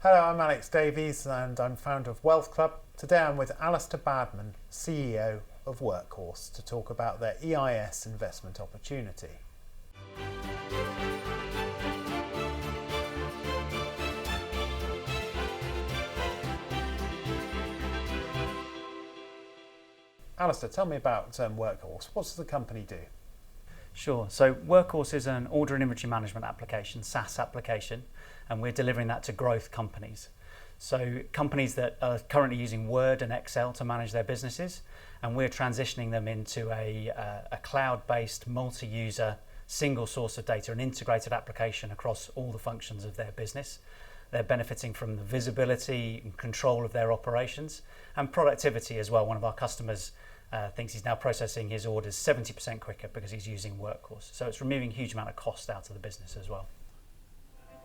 Hello, I'm Alex Davies and I'm founder of Wealth Club. Today I'm with Alistair Badman, CEO of Workhorse, to talk about their EIS investment opportunity. Alistair, tell me about Workhorse. What does the company do? Sure. So Workhorse is an order and inventory management application, SaaS application, and we're delivering that to growth companies. So companies that are currently using Word and Excel to manage their businesses, and we're transitioning them into a cloud-based, multi-user, single source of data, an integrated application across all the functions of their business. They're benefiting from the visibility and control of their operations and productivity as well. One of our customers thinks he's now processing his orders 70% quicker because he's using Workhorse. So it's removing a huge amount of cost out of the business as well.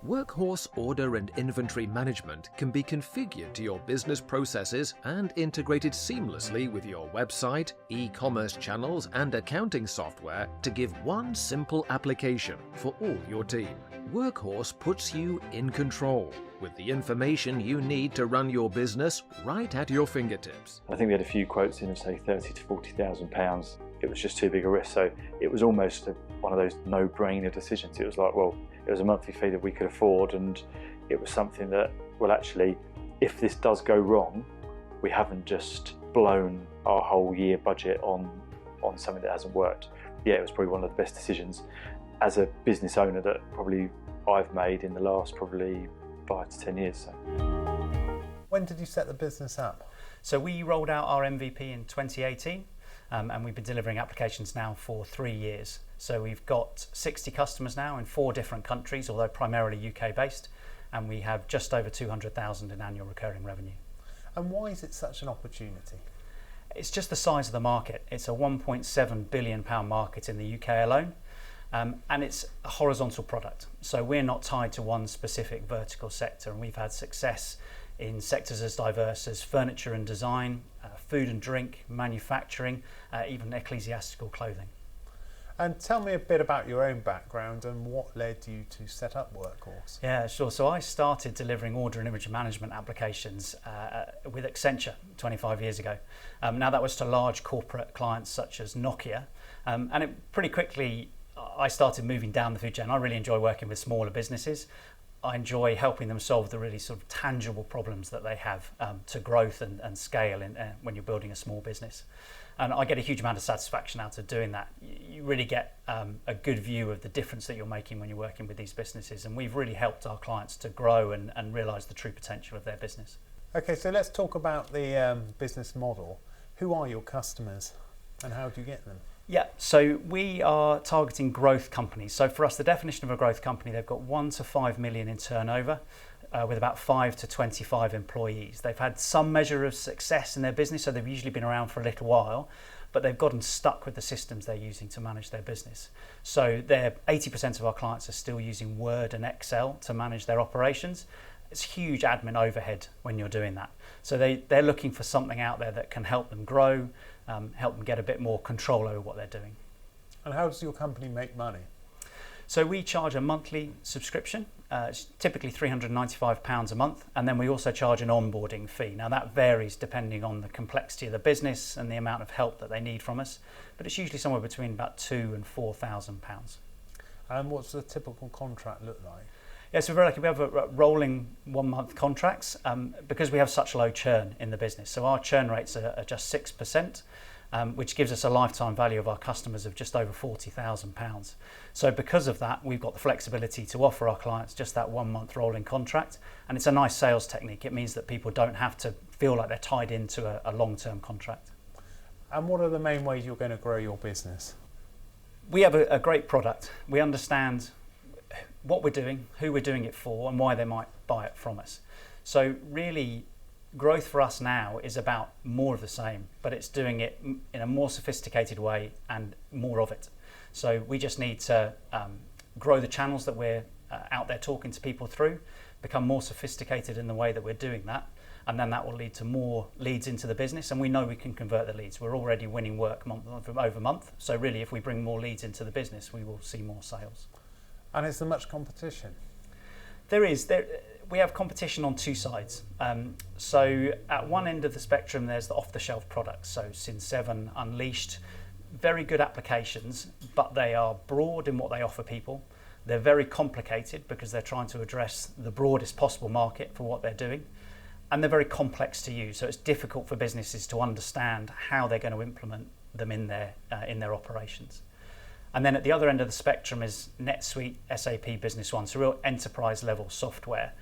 Workhorse order and inventory management can be configured to your business processes and integrated seamlessly with your website, e-commerce channels and accounting software to give one simple application for all your team. Workhorse puts you in control with the information you need to run your business right at your fingertips. I think we had a few quotes in of say £30,000 to £40,000. It was just too big a risk, so it was almost one of those no-brainer decisions. It was like, well, it was a monthly fee that we could afford, and it was something that, well, actually, if this does go wrong, we haven't just blown our whole year budget on something that hasn't worked. Yeah, it was probably one of the best decisions as a business owner that probably I've made in the last probably 5 to 10 years. So. When did you set the business up? So we rolled out our MVP in 2018. And we've been delivering applications now for 3 years. So we've got 60 customers now in 4 different countries, although primarily UK based, and we have just over 200,000 in annual recurring revenue. And why is it such an opportunity? It's just the size of the market. It's a £1.7 billion market in the UK alone, and it's a horizontal product. So we're not tied to one specific vertical sector, and we've had success in sectors as diverse as furniture and design, food and drink, manufacturing, even ecclesiastical clothing. And tell me a bit about your own background and what led you to set up Workhorse. Yeah, sure. So I started delivering order and inventory management applications with Accenture 25 years ago. Now that was to large corporate clients such as Nokia, and it pretty quickly I started moving down the food chain. I really enjoy working with smaller businesses. I enjoy helping them solve the really sort of tangible problems that they have to growth and scale when you're building a small business. And I get a huge amount of satisfaction out of doing that. You really get a good view of the difference that you're making when you're working with these businesses. And we've really helped our clients to grow and realise the true potential of their business. Okay, so let's talk about the business model. Who are your customers and how do you get them? Yeah, so we are targeting growth companies. So for us, the definition of a growth company, they've got 1 to 5 million in turnover with about 5 to 25 employees. They've had some measure of success in their business, so they've usually been around for a little while, but they've gotten stuck with the systems they're using to manage their business. So 80% of our clients are still using Word and Excel to manage their operations. It's huge admin overhead when you're doing that. So they're looking for something out there that can help them grow, help them get a bit more control over what they're doing. And how does your company make money? So we charge a monthly subscription. It's typically £395 a month, and then we also charge an onboarding fee. Now that varies depending on the complexity of the business and the amount of help that they need from us, but it's usually somewhere between about £2,000 and £4,000. And what's the typical contract look like? Yeah, so we're very lucky. We have a rolling 1-month contracts because we have such low churn in the business. So our churn rates are just 6%, which gives us a lifetime value of our customers of just over £40,000. So because of that, we've got the flexibility to offer our clients just that 1-month rolling contract. And it's a nice sales technique. It means that people don't have to feel like they're tied into a long-term contract. And what are the main ways you're going to grow your business? We have a great product. We understand what we're doing, who we're doing it for, and why they might buy it from us. So really, growth for us now is about more of the same, but it's doing it in a more sophisticated way and more of it. So we just need to grow the channels that we're out there talking to people through, become more sophisticated in the way that we're doing that, and then that will lead to more leads into the business, and we know we can convert the leads. We're already winning work month over month, so really if we bring more leads into the business, we will see more sales. And is there much competition? There is. we have competition on two sides. So at one end of the spectrum, there's the off-the-shelf products. So Syn7, Unleashed, very good applications, but they are broad in what they offer people. They're very complicated because they're trying to address the broadest possible market for what they're doing. And they're very complex to use. So it's difficult for businesses to understand how they're going to implement them in their operations. And then at the other end of the spectrum is NetSuite, SAP Business One, so real enterprise level software.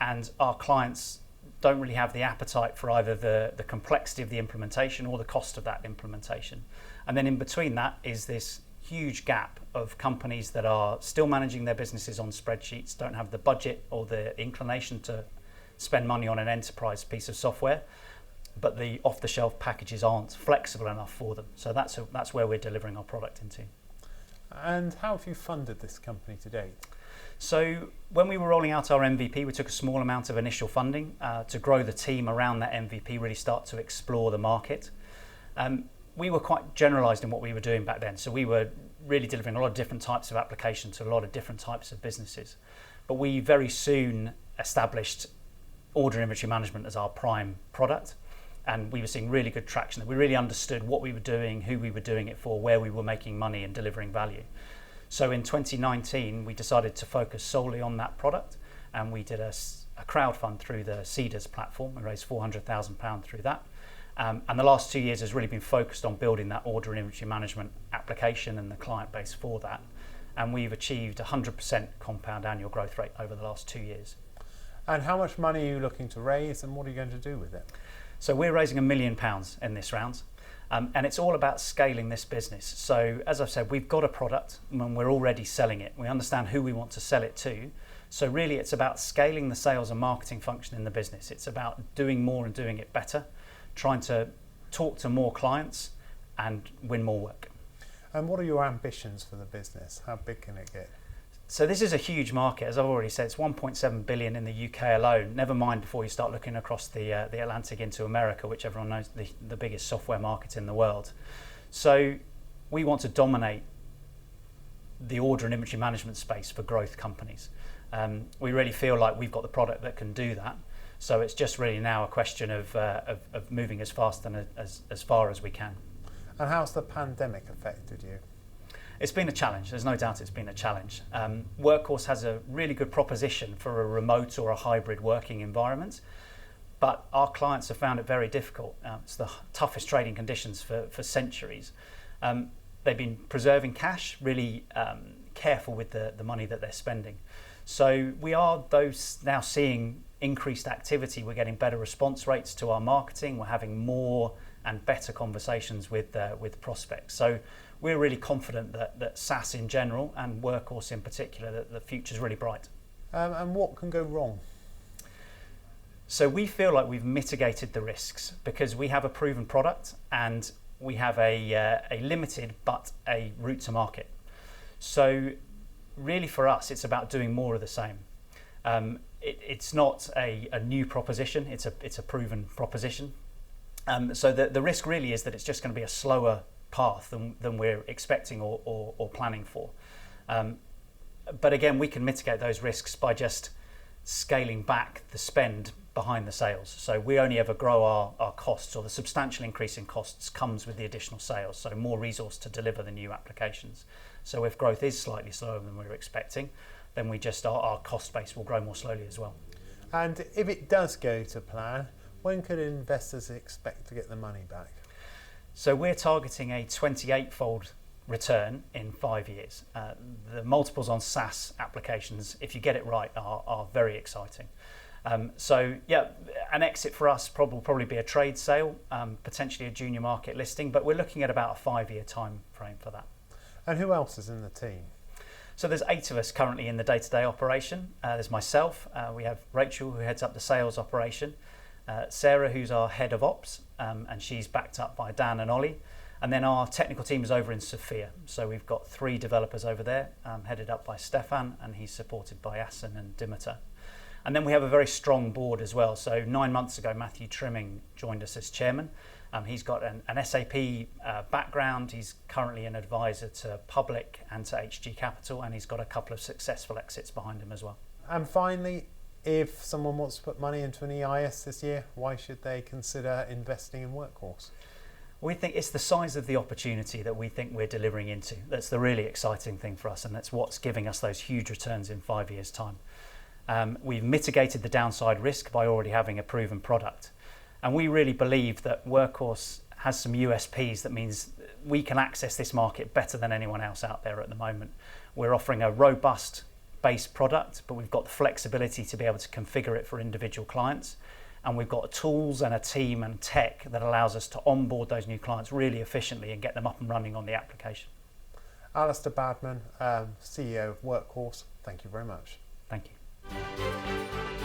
And our clients don't really have the appetite for either the complexity of the implementation or the cost of that implementation. And then in between that is this huge gap of companies that are still managing their businesses on spreadsheets, don't have the budget or the inclination to spend money on an enterprise piece of software, but the off-the-shelf packages aren't flexible enough for them. So that's where we're delivering our product into. And how have you funded this company to date? So when we were rolling out our MVP, we took a small amount of initial funding to grow the team around that MVP, really start to explore the market. We were quite generalised in what we were doing back then. So we were really delivering a lot of different types of applications to a lot of different types of businesses. But we very soon established order inventory management as our prime product. And we were seeing really good traction. We really understood what we were doing, who we were doing it for, where we were making money and delivering value. So in 2019, we decided to focus solely on that product, and we did a crowdfund through the Seedrs platform. We raised £400,000 through that. And the last 2 years has really been focused on building that order and inventory management application and the client base for that. And we've achieved 100% compound annual growth rate over the last 2 years. And how much money are you looking to raise, and what are you going to do with it? So we're raising £1 million in this round, and it's all about scaling this business. So as I've said, we've got a product and we're already selling it. We understand who we want to sell it to. So really it's about scaling the sales and marketing function in the business. It's about doing more and doing it better, trying to talk to more clients and win more work. And what are your ambitions for the business? How big can it get? So this is a huge market, as I've already said. It's 1.7 billion in the UK alone. Never mind before you start looking across the Atlantic into America, which everyone knows the biggest software market in the world. So we want to dominate the order and inventory management space for growth companies. We really feel like we've got the product that can do that. So it's just really now a question of moving as fast and as far as we can. And how's the pandemic affected you? It's been a challenge, there's no doubt it's been a challenge. Workhorse has a really good proposition for a remote or a hybrid working environment, but our clients have found it very difficult. It's the toughest trading conditions for centuries. They've been preserving cash, really careful with the money that they're spending. So we are now seeing increased activity. We're getting better response rates to our marketing. We're having more and better conversations with prospects. So we're really confident that SaaS in general and Workhorse in particular, that the future's really bright. And what can go wrong? So we feel like we've mitigated the risks because we have a proven product and we have a limited but a route to market. So really for us, it's about doing more of the same. It's not a new proposition, it's a proven proposition. So the risk really is that it's just going to be a slower path than we're expecting or planning for. But again, we can mitigate those risks by just scaling back the spend behind the sales. So we only ever grow our costs, or the substantial increase in costs comes with the additional sales, so more resource to deliver the new applications. So if growth is slightly slower than we were expecting, then our cost base will grow more slowly as well. And if it does go to plan, when could investors expect to get the money back? So we're targeting a 28-fold return in 5 years. The multiples on SaaS applications, if you get it right, are very exciting. So yeah, an exit for us will probably be a trade sale, potentially a junior market listing, but we're looking at about a 5-year time frame for that. And who else is in the team? So there's 8 of us currently in the day-to-day operation. There's myself, we have Rachel who heads up the sales operation, Sarah who's our head of ops, and she's backed up by Dan and Ollie. And then our technical team is over in Sofia. So we've got 3 developers over there, headed up by Stefan, and he's supported by Asen and Dimitar. And then we have a very strong board as well. So 9 months ago, Matthew Trimming joined us as chairman. He's got an SAP background. He's currently an advisor to Public and to HG Capital, and he's got a couple of successful exits behind him as well. And finally, if someone wants to put money into an EIS this year, why should they consider investing in Workhorse? We think it's the size of the opportunity that we think we're delivering into. That's the really exciting thing for us, and that's what's giving us those huge returns in 5 years' time. We've mitigated the downside risk by already having a proven product. And we really believe that Workhorse has some USPs that means we can access this market better than anyone else out there at the moment. We're offering a robust base product, but we've got the flexibility to be able to configure it for individual clients. And we've got tools and a team and tech that allows us to onboard those new clients really efficiently and get them up and running on the application. Alistair Badman, CEO of Workhorse, thank you very much. Thank you.